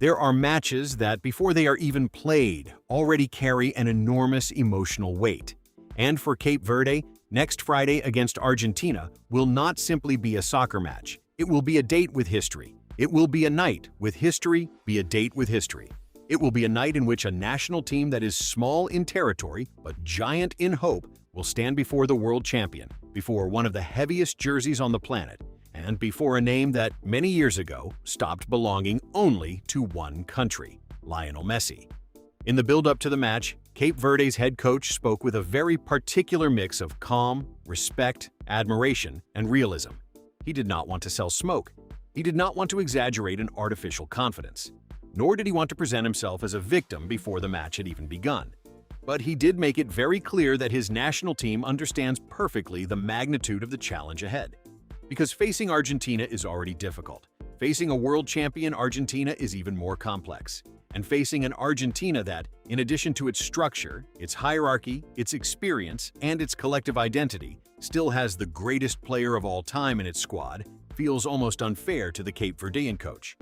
There are matches that, before they are even played, already carry an enormous emotional weight. And for Cape Verde, next Friday against Argentina will not simply be a soccer match. It will be a date with history. It will be a night with history, be a date with history. It will be a night in which a national team that is small in territory but giant in hope will stand before the world champion, before one of the heaviest jerseys on the planet, and before a name that many years ago stopped belonging only to one country, Lionel Messi. In the build-up to the match, Cape Verde's head coach spoke with a very particular mix of calm, respect, admiration, and realism. He did not want to sell smoke. He did not want to exaggerate an artificial confidence. Nor did he want to present himself as a victim before the match had even begun. But he did make it very clear that his national team understands perfectly the magnitude of the challenge ahead. Because facing Argentina is already difficult. Facing a world champion Argentina is even more complex. And facing an Argentina that, in addition to its structure, its hierarchy, its experience, and its collective identity, still has the greatest player of all time in its squad, feels almost unfair to the Cape Verdean coach.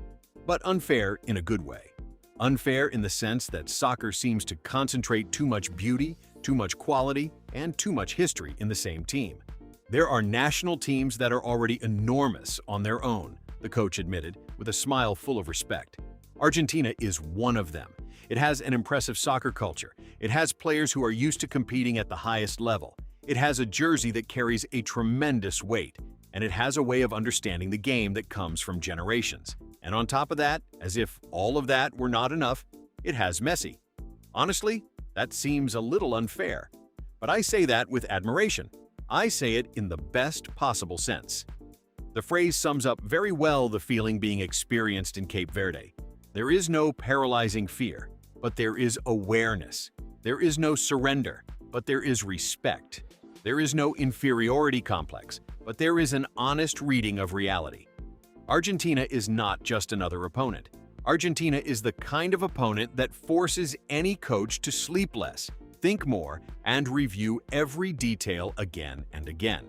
But unfair in a good way. Unfair in the sense that soccer seems to concentrate too much beauty, too much quality, and too much history in the same team. There are national teams that are already enormous on their own, the coach admitted, with a smile full of respect. Argentina is one of them. It has an impressive soccer culture. It has players who are used to competing at the highest level. It has a jersey that carries a tremendous weight. And it has a way of understanding the game that comes from generations. And on top of that, as if all of that were not enough, it has Messi. Honestly, that seems a little unfair. But I say that with admiration. I say it in the best possible sense. The phrase sums up very well the feeling being experienced in Cape Verde. There is no paralyzing fear, but there is awareness. There is no surrender, but there is respect. There is no inferiority complex, but there is an honest reading of reality. Argentina is not just another opponent. Argentina is the kind of opponent that forces any coach to sleep less, think more, and review every detail again and again.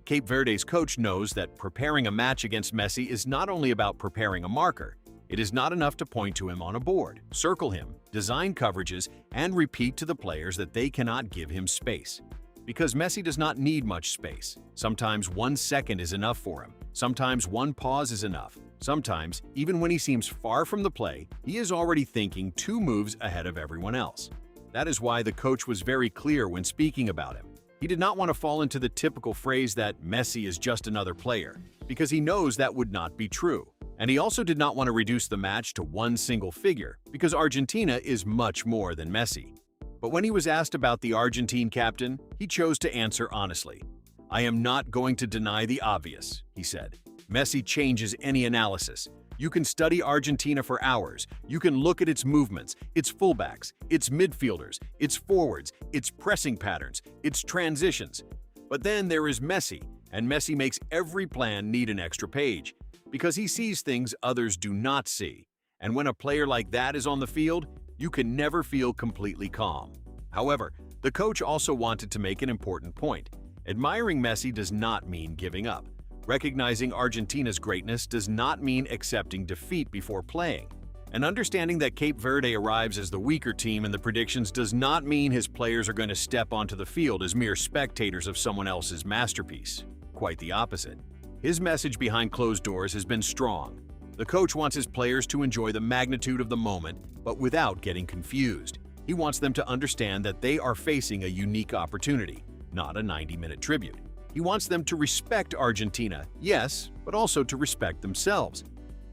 Cape Verde's coach knows that preparing a match against Messi is not only about preparing a marker. It is not enough to point to him on a board, circle him, design coverages, and repeat to the players that they cannot give him space. Because Messi does not need much space. Sometimes 1 second is enough for him. Sometimes one pause is enough. Sometimes, even when he seems far from the play, he is already thinking 2 moves ahead of everyone else. That is why the coach was very clear when speaking about him. He did not want to fall into the typical phrase that Messi is just another player, because he knows that would not be true. And he also did not want to reduce the match to one single figure, because Argentina is much more than Messi. But when he was asked about the Argentine captain, he chose to answer honestly. "I am not going to deny the obvious," he said. "Messi changes any analysis. You can study Argentina for hours. You can look at its movements, its fullbacks, its midfielders, its forwards, its pressing patterns, its transitions. But then there is Messi, and Messi makes every plan need an extra page, because he sees things others do not see. And when a player like that is on the field, you can never feel completely calm." However, the coach also wanted to make an important point. Admiring Messi does not mean giving up. Recognizing Argentina's greatness does not mean accepting defeat before playing. And understanding that Cape Verde arrives as the weaker team in the predictions does not mean his players are going to step onto the field as mere spectators of someone else's masterpiece. Quite the opposite. His message behind closed doors has been strong. The coach wants his players to enjoy the magnitude of the moment, but without getting confused. He wants them to understand that they are facing a unique opportunity, not a 90-minute tribute. He wants them to respect Argentina, yes, but also to respect themselves.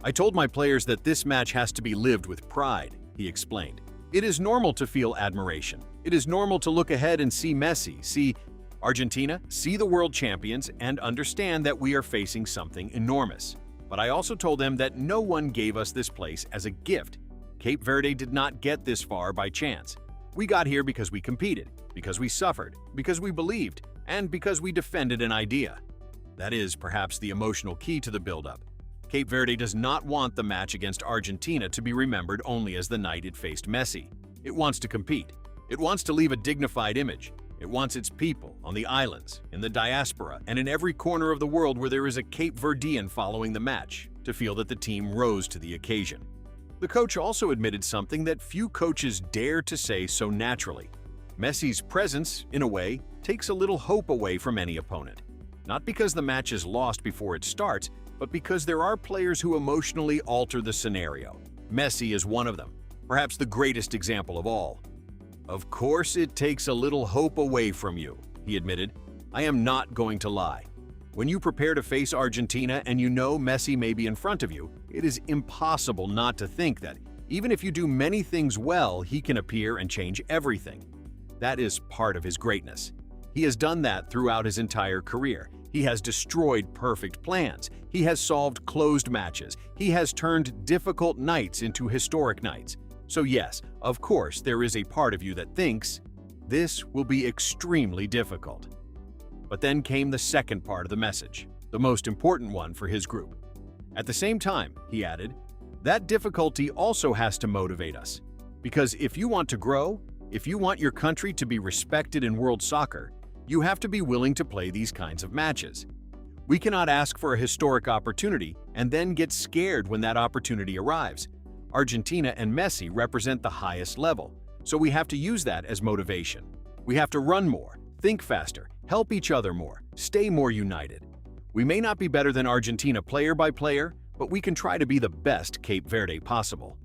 "I told my players that this match has to be lived with pride," he explained. "It is normal to feel admiration. It is normal to look ahead and see Messi, see Argentina, see the world champions, and understand that we are facing something enormous. But I also told them that no one gave us this place as a gift. Cape Verde did not get this far by chance. We got here because we competed, because we suffered, because we believed, and because we defended an idea." That is perhaps the emotional key to the build-up. Cape Verde does not want the match against Argentina to be remembered only as the night it faced Messi. It wants to compete. It wants to leave a dignified image. It wants its people on the islands, in the diaspora, and in every corner of the world where there is a Cape Verdean following the match to feel that the team rose to the occasion. The coach also admitted something that few coaches dare to say so naturally. Messi's presence, in a way, takes a little hope away from any opponent. Not because the match is lost before it starts, but because there are players who emotionally alter the scenario. Messi is one of them, perhaps the greatest example of all. "Of course it takes a little hope away from you," he admitted. "I am not going to lie. When you prepare to face Argentina and you know Messi may be in front of you, it is impossible not to think that, even if you do many things well, he can appear and change everything. That is part of his greatness. He has done that throughout his entire career. He has destroyed perfect plans. He has solved closed matches. He has turned difficult nights into historic nights. So yes, of course, there is a part of you that thinks, this will be extremely difficult." But then came the second part of the message, the most important one for his group. "At the same time," he added, "that difficulty also has to motivate us. Because if you want to grow, if you want your country to be respected in world soccer, you have to be willing to play these kinds of matches. We cannot ask for a historic opportunity and then get scared when that opportunity arrives. Argentina and Messi represent the highest level, so we have to use that as motivation. We have to run more, think faster, help each other more, stay more united. We may not be better than Argentina player by player, but we can try to be the best Cape Verde possible."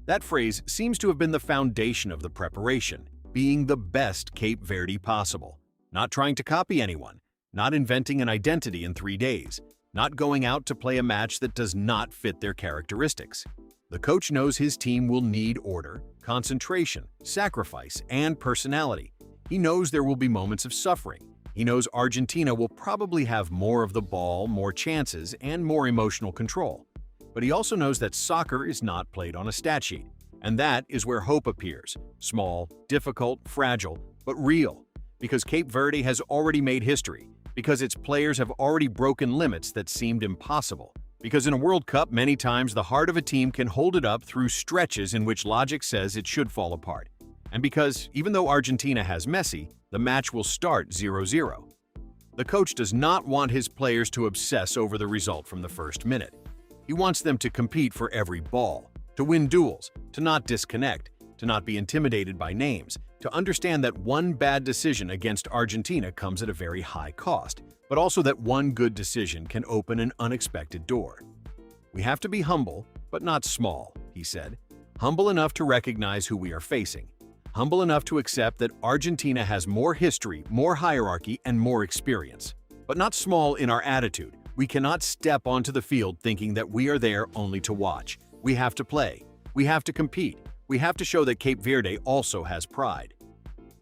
That phrase seems to have been the foundation of the preparation, being the best Cape Verde possible. Not trying to copy anyone, not inventing an identity in 3 days, not going out to play a match that does not fit their characteristics. The coach knows his team will need order, concentration, sacrifice, and personality. He knows there will be moments of suffering. He knows Argentina will probably have more of the ball, more chances, and more emotional control. But he also knows that soccer is not played on a stat sheet, and that is where hope appears. Small, difficult, fragile, but real. Because Cape Verde has already made history, because its players have already broken limits that seemed impossible, because in a World Cup many times the heart of a team can hold it up through stretches in which logic says it should fall apart, and because, even though Argentina has Messi, the match will start 0-0. The coach does not want his players to obsess over the result from the first minute. He wants them to compete for every ball, to win duels, to not disconnect, to not be intimidated by names, to understand that one bad decision against Argentina comes at a very high cost, but also that one good decision can open an unexpected door. "We have to be humble, but not small," he said. "Humble enough to recognize who we are facing. Humble enough to accept that Argentina has more history, more hierarchy, and more experience. But not small in our attitude. We cannot step onto the field thinking that we are there only to watch. We have to play. We have to compete. We have to show that Cape Verde also has pride."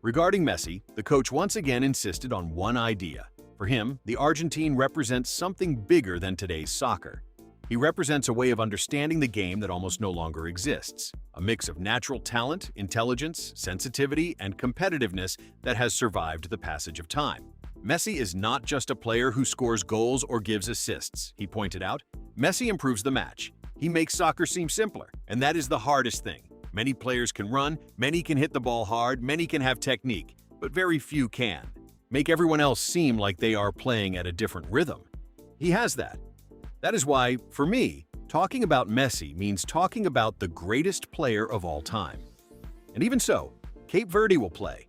Regarding Messi, the coach once again insisted on one idea. For him, the Argentine represents something bigger than today's soccer. He represents a way of understanding the game that almost no longer exists, a mix of natural talent, intelligence, sensitivity, and competitiveness that has survived the passage of time. Messi is not just a player who scores goals or gives assists, he pointed out. Messi improves the match. He makes soccer seem simpler, and that is the hardest thing. Many players can run, many can hit the ball hard, many can have technique, but very few can. Make everyone else seem like they are playing at a different rhythm. He has that. That is why, for me, talking about Messi means talking about the greatest player of all time. And even so, Cape Verde will play.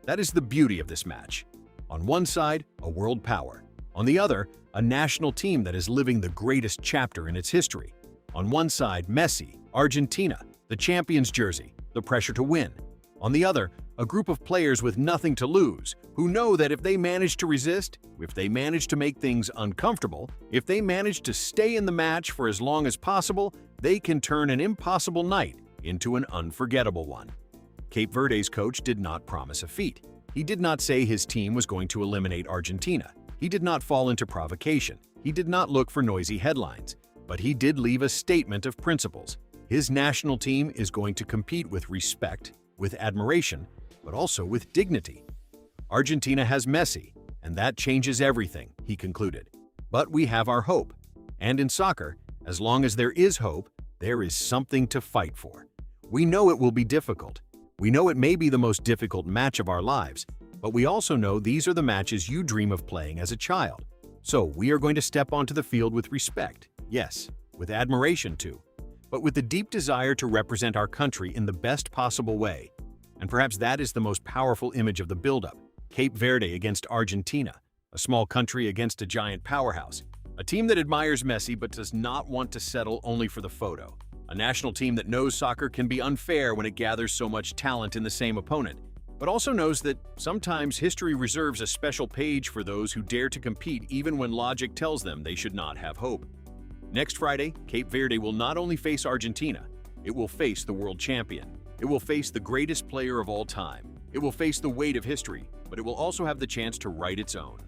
That is the beauty of this match. On one side, a world power. On the other, a national team that is living the greatest chapter in its history. On one side, Messi, Argentina, the champion's jersey, the pressure to win. On the other, a group of players with nothing to lose, who know that if they manage to resist, if they manage to make things uncomfortable, if they manage to stay in the match for as long as possible, they can turn an impossible night into an unforgettable one. Cape Verde's coach did not promise a feat. He did not say his team was going to eliminate Argentina. He did not fall into provocation. He did not look for noisy headlines. But he did leave a statement of principles. His national team is going to compete with respect, with admiration, but also with dignity. Argentina has Messi, and that changes everything, he concluded. But we have our hope. And in soccer, as long as there is hope, there is something to fight for. We know it will be difficult. We know it may be the most difficult match of our lives, but we also know these are the matches you dream of playing as a child. So we are going to step onto the field with respect, yes, with admiration too. but with the deep desire to represent our country in the best possible way. And perhaps that is the most powerful image of the buildup: Cape Verde against Argentina, a small country against a giant powerhouse. A team that admires Messi but does not want to settle only for the photo. A national team that knows soccer can be unfair when it gathers so much talent in the same opponent, but also knows that sometimes history reserves a special page for those who dare to compete even when logic tells them they should not have hope. Next Friday, Cape Verde will not only face Argentina, it will face the world champion. It will face the greatest player of all time. It will face the weight of history, but it will also have the chance to write its own.